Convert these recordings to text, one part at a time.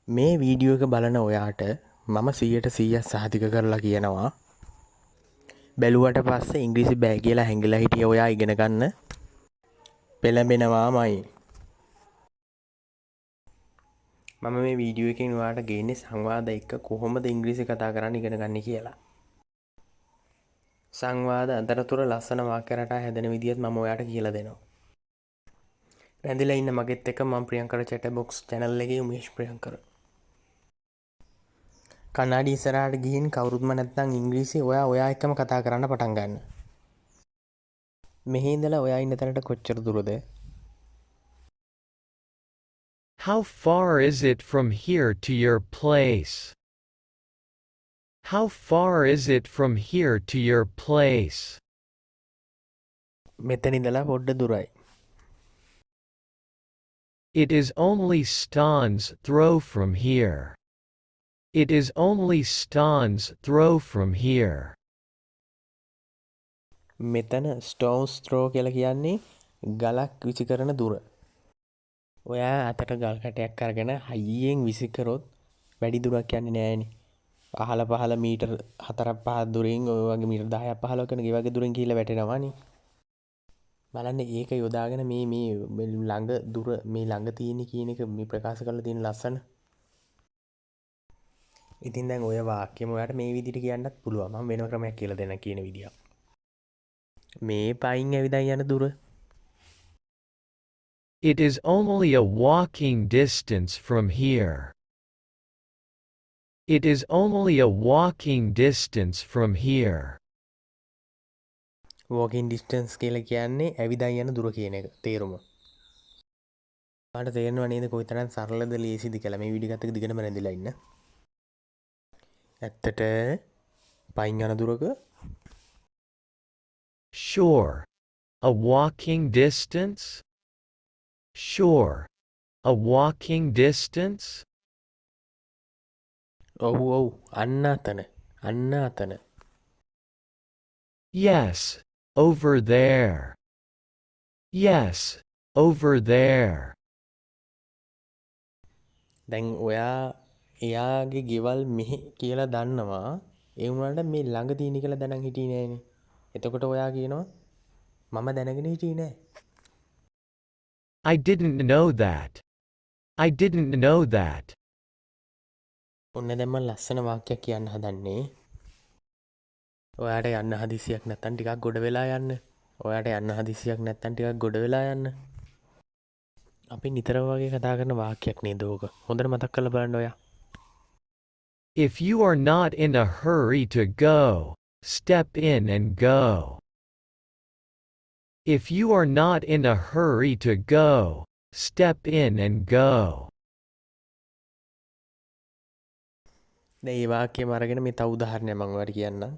මේ වීඩියෝ එක බලන ඔයාට මම 100% සහතික කරලා කියනවා බැලුවට පස්සේ ඉංග්‍රීසි බෑ කියලා හැංගිලා හිටිය ඔයා ඉගෙන ගන්න පෙළඹෙනවාමයි. මම මේ වීඩියෝ එකෙන් ඔයාට ගේන්නේ සංවාද එක්ක කොහොමද ඉංග්‍රීසි කතා කරන්න ඉගෙන ගන්න කියලා. සංවාද අතරතුර ලස්සන වාක්‍ය රටා හැදෙන විදියත් මම ඔයාට කියලා දෙනවා. රැඳිලා ඉන්න මගෙත් එක්ක මම ප්‍රියංකර chat box channel එකේ උමේෂ් ප්‍රියංකර. කන්නාඩි ඉස්සරහට ගිහින් කවුරුත්ම නැත්නම් ඉංග්‍රීසි ඔයා එක්කම කතා කරන්න පටන් ගන්න. මෙහි ඉඳලා ඔයා ඉන්න තැනට කොච්චර දුරද? How far is it from here to your place? How far is it from here to your place? මෙතන ඉඳලා පොඩ්ඩ දුරයි. It is only stone's throw from here. It is only stone's throw from here. මෙතන stone's throw කියලා කියන්නේ ගලක් විසි කරන දුර. ඔයා අතට ගල් කැටයක් අරගෙන හයියෙන් විසි කරොත් වැඩි දුරක් යන්නේ නෑනේ. පහළ මීටර් 4-5 දුරින් ඔය වගේ මීටර් 10ක් 15ක් කරන ගේ වගේ දුරින් ගිහිල්ලා වැටෙනවානේ. බලන්න ඒක යොදාගෙන මේ ළඟ දුර මේ ළඟ තියෙන කියන එක මේ ප්‍රකාශ කරලා තියෙන ලස්සන. ඉතින් දැන් ඔය වාක්‍යෙම ඔයාට මේ විදිහට කියන්නත් පුළුවන්. මම වෙන ක්‍රමයක් කියලා දෙන්න කියන විදිය. මේ පයින් ඇවිදන් යන දුර. It is only a walking distance from here. It is only a walking distance from here. walking distance කියලා කියන්නේ ඇවිදන් යන දුර කියන එක තේරුම. ඔයාලට තේරෙනව නේද කොයිතරම් සරලද ලේසිද කියලා මේ වීඩියෝ එකත් එක්ක දිගටම රැඳිලා ඉන්න. ඇත්තට පයින් යන දුරක Sure. A walking distance? Sure. A walking distance? ඔව් අන්න අතන. Yes, over there. Yes, over there. දැන් ඔයා එයාගේ ගෙවල් මෙහි කියලා දන්නවා. ඒ වුණාට මේ ළඟ තියෙන කියලා දැනන් හිටියේ නෑනේ. එතකොට ඔයා කියනවා මම දැනගෙන හිටියේ නෑ. I didn't know that. I didn't know that. ඔන්න දැන් මම ලස්සන වාක්‍යයක් කියන්න හදන්නේ. ඔයාට යන්න හදිසියක් නැත්තම් ටිකක් ගොඩ වෙලා යන්න. අපි නිතර වගේ කතා කරන වාක්‍යයක් නේද ඕක. හොඳට මතක් කරලා බලන්න ඔයා. If you are not in a hurry to go, step in and go. If you are not in a hurry to go, step in and go. දැන් මේ වාක්‍යයම අරගෙන මේ තව උදාහරණයක් මම ඔයාලට කියන්නම්.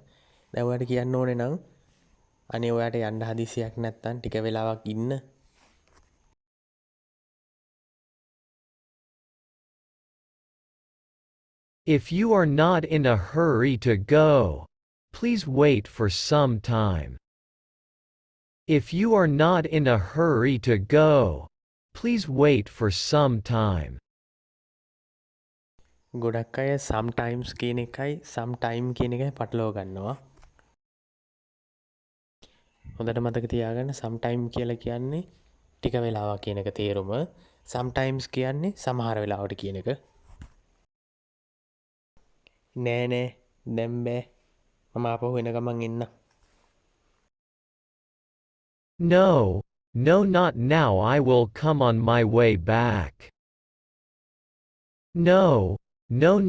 දැන් ඔයාලට කියන්න ඕනේ නම් අනේ ඔයාට යන්න හදිසියක් නැත්තම් ටික වෙලාවක් ඉන්න. If you are not in a hurry to go, please wait for some time. If you are not in a hurry to go, please wait for some time. ගොඩක් අය sometimes කියන එකයි sometime කියන එකයි පටලවා ගන්නවා. හොඳට මතක තියාගන්න sometime කියලා කියන්නේ ටික වෙලාවක් කියන එක තේරුම. sometimes කියන්නේ සමහර වෙලාවට කියන එක. නෑ දැන් බෑ. මම ආපහු එන ගමන් එන්න. No, not now. I will come on my way back. No,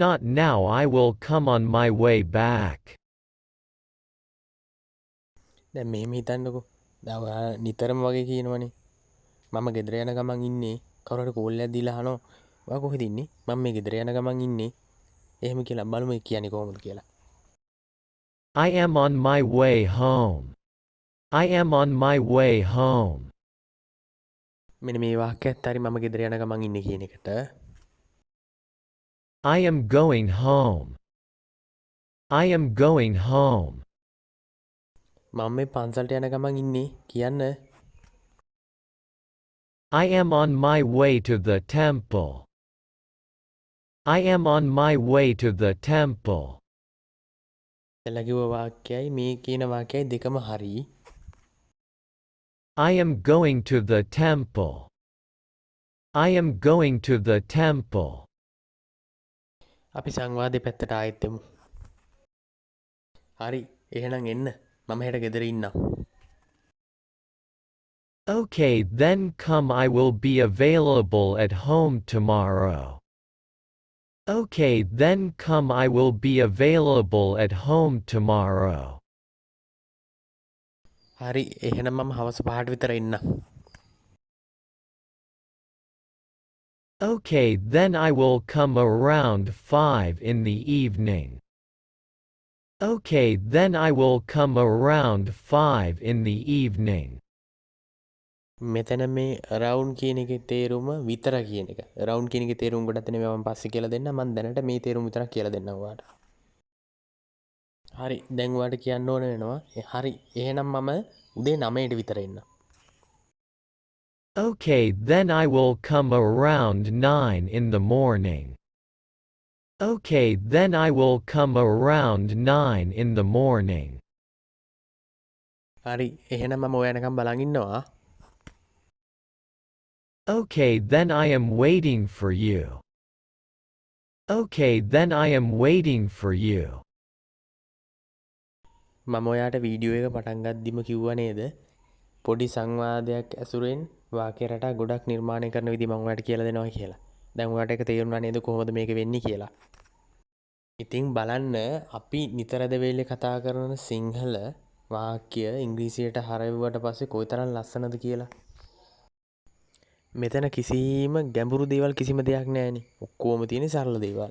not now. I will come on my way back. දැන් මෙහෙම හිතන්නකෝ. දැන් ඔයා නිතරම වගේ කියනවනේ. මම ගෙදර යන ගමන් ඉන්නේ. කවුරු හරි කෝල් එකක් දීලා අහනවා. ඔයා කොහෙද ඉන්නේ? මම මේ ගෙදර යන ගමන් ඉන්නේ. එහෙම කියලා බලමු ඒ කියන්නේ කොහොමද කියලා. I am on my way home. I am on my way home. මෙන්න මේ වාක්‍යයත් හරි මම ගෙදර යන ගමන් ඉන්නේ කියන එකට. I am going home. I am going home. මම මේ පන්සලට යන ගමන් ඉන්නේ කියන්න. I am on my way to the temple. I am on my way to the temple. එතලා කිව්ව වාක්‍යයයි මේ කියන වාක්‍යයයි දෙකම හරි. I am going to the temple. I am going to the temple. අපි සංවාදේ පැත්තට ආයෙත් එමු. හරි එහෙනම් එන්න මම හෙට ගෙදර ඉන්නම්. Okay, then come. I will be available at home tomorrow. Okay, then come. I will be available at home tomorrow. හරි එහෙනම් මම හවස 5ට විතර එන්නම්. Okay, then I will come around 5 in the evening. Okay, then I will come around 5 in the evening. මෙතන මේ around කියන එකේ තේරුම විතර කියන එක. around කියන එකේ තේරුම ගොඩක් දෙනේ මම පස්සේ කියලා දෙන්නම්. මම දැනට මේ තේරුම විතරක් කියලා දෙන්නම් ඔයාලට. හරි දැන් ඔයාලට කියන්න ඕන වෙනවා. හරි එහෙනම් මම උදේ 9ට විතර එන්නම්. Okay, then I will come around 9 in the morning. Okay, then I will come around 9 in the morning. හරි එහෙනම් මම ඔයාලකම් බලන් ඉන්නවා. Okay, then I am waiting for you. Okay, then I am waiting for you. මම ඔයාට video එක පටන් ගද්දිම කිව්වා නේද? පොඩි සංවාදයක් ඇසුරෙන් වාක්‍ය රටා ගොඩක් නිර්මාණය කරන විදිහ මම ඔයාලට කියලා දෙනවා කියලා. දැන් ඔයාලට ඒක තේරුණා නේද කොහොමද මේක වෙන්නේ කියලා? ඉතින් බලන්න අපි නිතරද වෙලේ කතා කරන සිංහල වාක්‍ය ඉංග්‍රීසියට හරවුවට පස්සේ කොයිතරම් ලස්සනද කියලා. මෙතන කිසිම ගැඹුරු දේවල් කිසිම දෙයක් නැහැනේ. ඔක්කොම තියෙන්නේ සරල දේවල්.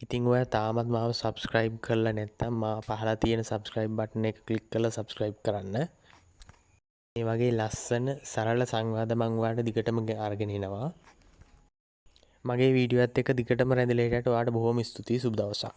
ඉතින් ඔයා තාමත් මාව subscribe කරලා නැත්නම් මා පහලා තියෙන subscribe button එක click කරලා subscribe කරන්න. මේ වගේ ලස්සන සරල සංවාද මම ඔයාලට දිගටම අරගෙන එනවා. මගේ වීඩියෝ එකත් එක්ක දිගටම රැඳිලා හිටියට ඔයාලට බොහොම ස්තුතියි. සුබ දවසක්.